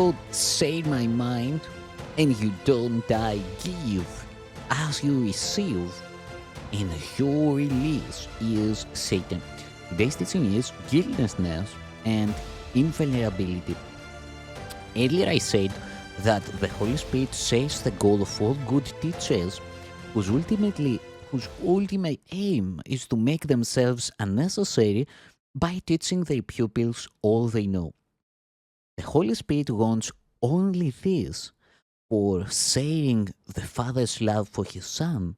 God say my mind, and you don't die, give as you receive, and your release is Satan. Today's teaching is guiltlessness and invulnerability. Earlier I said that the Holy Spirit says the goal of all good teachers whose ultimate aim is to make themselves unnecessary by teaching their pupils all they know. The Holy Spirit wants only this. For sharing the Father's love for his Son,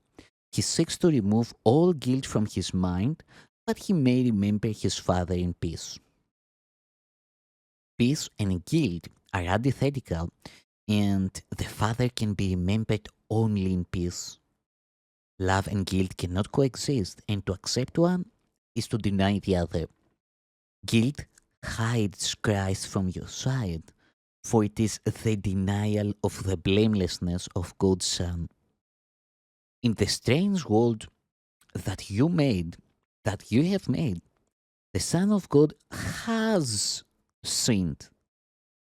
he seeks to remove all guilt from his mind that he may remember his Father in peace. Peace and guilt are antithetical, and the Father can be remembered only in peace. Love and guilt cannot coexist, and to accept one is to deny the other. Guilt hides Christ from your sight, for it is the denial of the blamelessness of God's Son. In the strange world that you have made, the Son of God has sinned.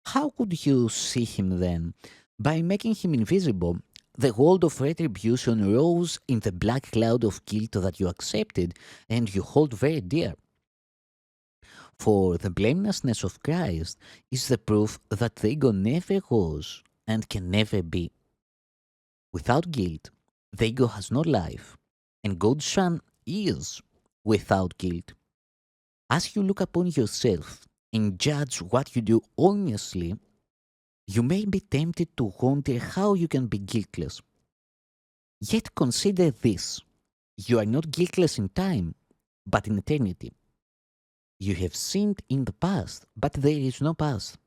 How could you see him then? By making him invisible, the world of retribution rose in the black cloud of guilt that you accepted and you hold very dear. For the blamelessness of Christ is the proof that the ego never was and can never be. Without guilt, the ego has no life, and God's Son is without guilt. As you look upon yourself and judge what you do honestly, you may be tempted to wonder how you can be guiltless. Yet consider this: you are not guiltless in time, but in eternity. You have sinned in the past, but there is no past.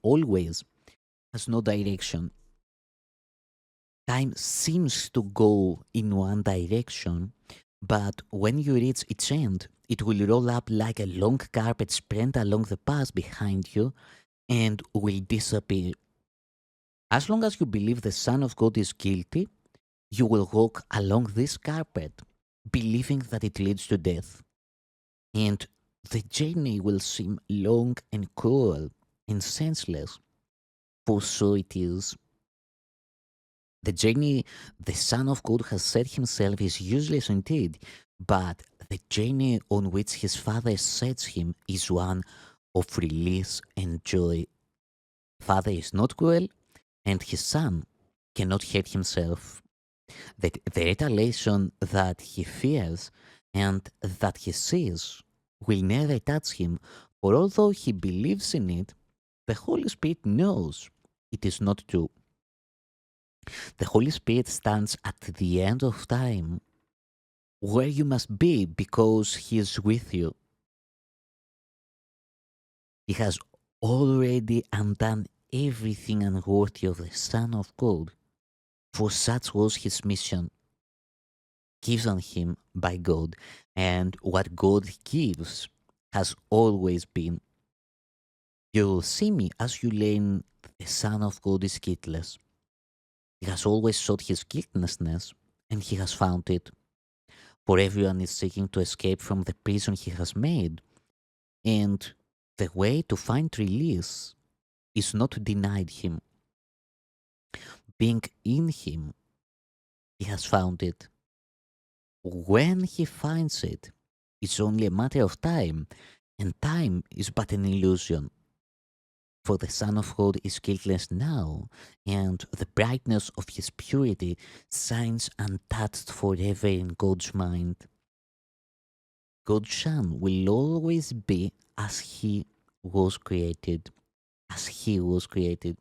Always has no direction. Time seems to go in one direction, but when you reach its end, it will roll up like a long carpet spread along the path behind you and will disappear. As long as you believe the Son of God is guilty, you will walk along this carpet, believing that it leads to death. And the journey will seem long and cruel and senseless, for so it is. The journey the Son of God has set himself is useless indeed, but the journey on which his Father sets him is one of release and joy. Father is not cruel, and his Son cannot hurt himself. The retaliation that he fears and that he sees will never touch him, for although he believes in it, the Holy Spirit knows it is not true. The Holy Spirit stands at the end of time, where you must be because he is with you. He has already undone everything unworthy of the Son of God, for such was his mission, given him by God, and what God gives has always been. You will see me as you learn the Son of God is guiltless. He has always sought his guiltlessness, and he has found it. For everyone is seeking to escape from the prison he has made, and the way to find release is not denied him. Being in him, he has found it. When he finds it, it's only a matter of time, and time is but an illusion. For the Son of God is guiltless now, and the brightness of his purity shines untouched forever in God's mind. God's Son will always be as he was created, as he was created.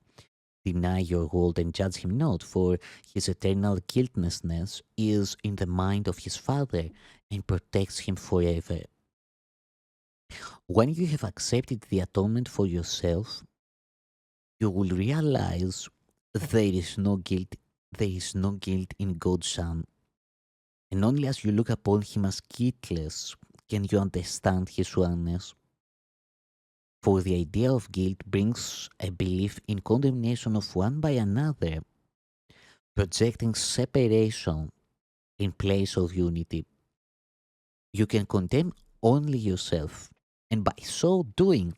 Deny your world and judge him not, for his eternal guiltlessness is in the mind of his Father and protects him forever. When you have accepted the atonement for yourself, you will realize there is no guilt in God's Son. And only as you look upon him as guiltless can you understand his oneness. For the idea of guilt brings a belief in condemnation of one by another, projecting separation in place of unity. You can condemn only yourself, and by so doing,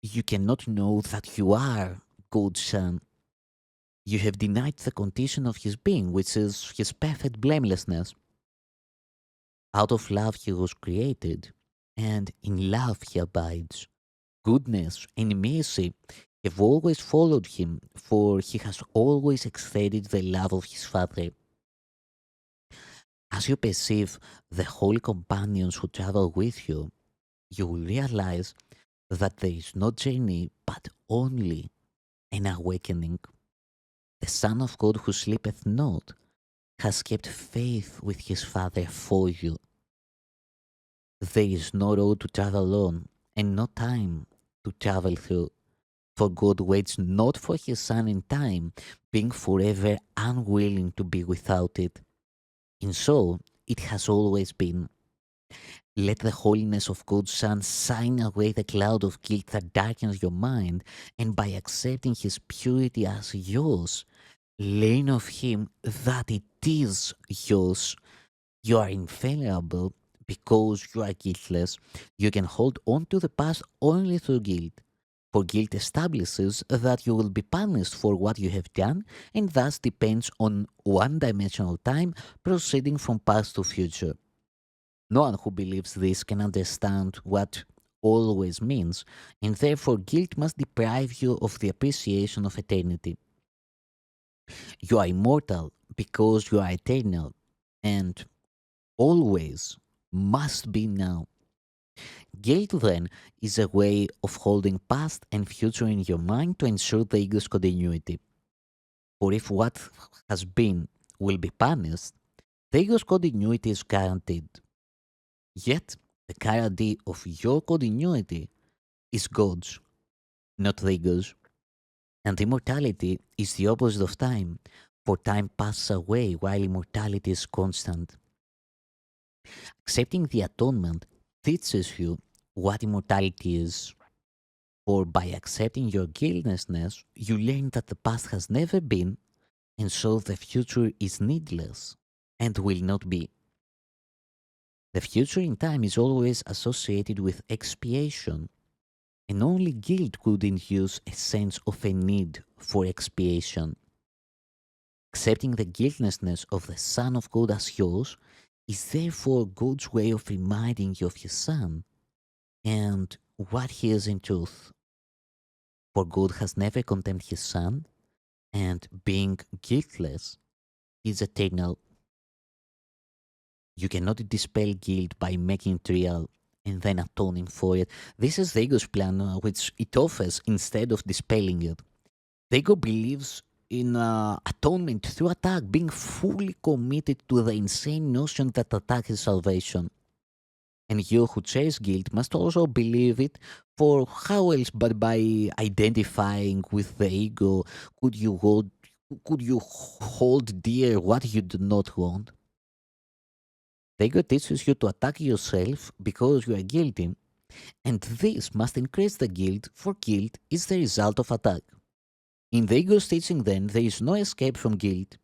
You cannot know that you are God's son. You have denied the condition of his being, which is his perfect blamelessness. Out of love he was created, and in love he abides. Goodness and mercy have always followed him, for he has always extended the love of his Father. As you perceive the holy companions who travel with you, you will realize that there is no journey but only an awakening. The Son of God who sleepeth not has kept faith with his Father for you. There is no road to travel on, and no time to travel through. For God waits not for his Son in time, being forever unwilling to be without it. And so it has always been. Let the holiness of God's Son sign away the cloud of guilt that darkens your mind, and by accepting his purity as yours, learn of him that it is yours. You are invulnerable because you are guiltless. You can hold on to the past only through guilt. For guilt establishes that you will be punished for what you have done, and thus depends on one dimensional time proceeding from past to future. No one who believes this can understand what always means, and therefore guilt must deprive you of the appreciation of eternity. You are immortal because you are eternal, and always must be now. Guilt then is a way of holding past and future in your mind to ensure the ego's continuity. For if what has been will be punished, the ego's continuity is guaranteed. Yet, the guarantee of your continuity is God's, not the ego's. And immortality is the opposite of time, for time passes away while immortality is constant. Accepting the atonement teaches you what immortality is. For by accepting your guiltlessness, you learn that the past has never been, and so the future is needless and will not be. The future in time is always associated with expiation, and only guilt could induce a sense of a need for expiation. Accepting the guiltlessness of the Son of God as yours is therefore God's way of reminding you of his Son and what he is in truth. For God has never condemned his Son, and being guiltless is eternal. You cannot dispel guilt by making it real and then atoning for it. This is the ego's plan, which it offers instead of dispelling it. The ego believes in atonement through attack, being fully committed to the insane notion that attack is salvation. And you who chase guilt must also believe it, for how else but by identifying with the ego could you hold dear what you do not want? The ego teaches you to attack yourself because you are guilty, and this must increase the guilt, for guilt is the result of attack. In the ego's teaching, then, there is no escape from guilt,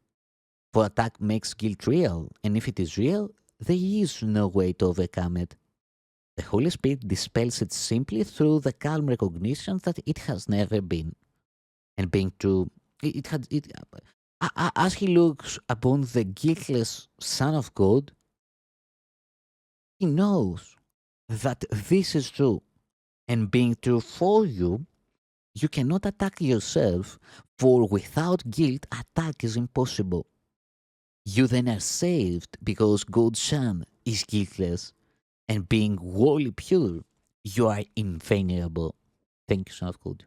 for attack makes guilt real, and if it is real, there is no way to overcome it. The Holy Spirit dispels it simply through the calm recognition that it has never been, and being true, it had it. As he looks upon the guiltless Son of God, he knows that this is true, and being true for you, you cannot attack yourself, for without guilt, attack is impossible. You then are saved because God's Son is guiltless, and being wholly pure, you are invulnerable. Thank you, Son of God.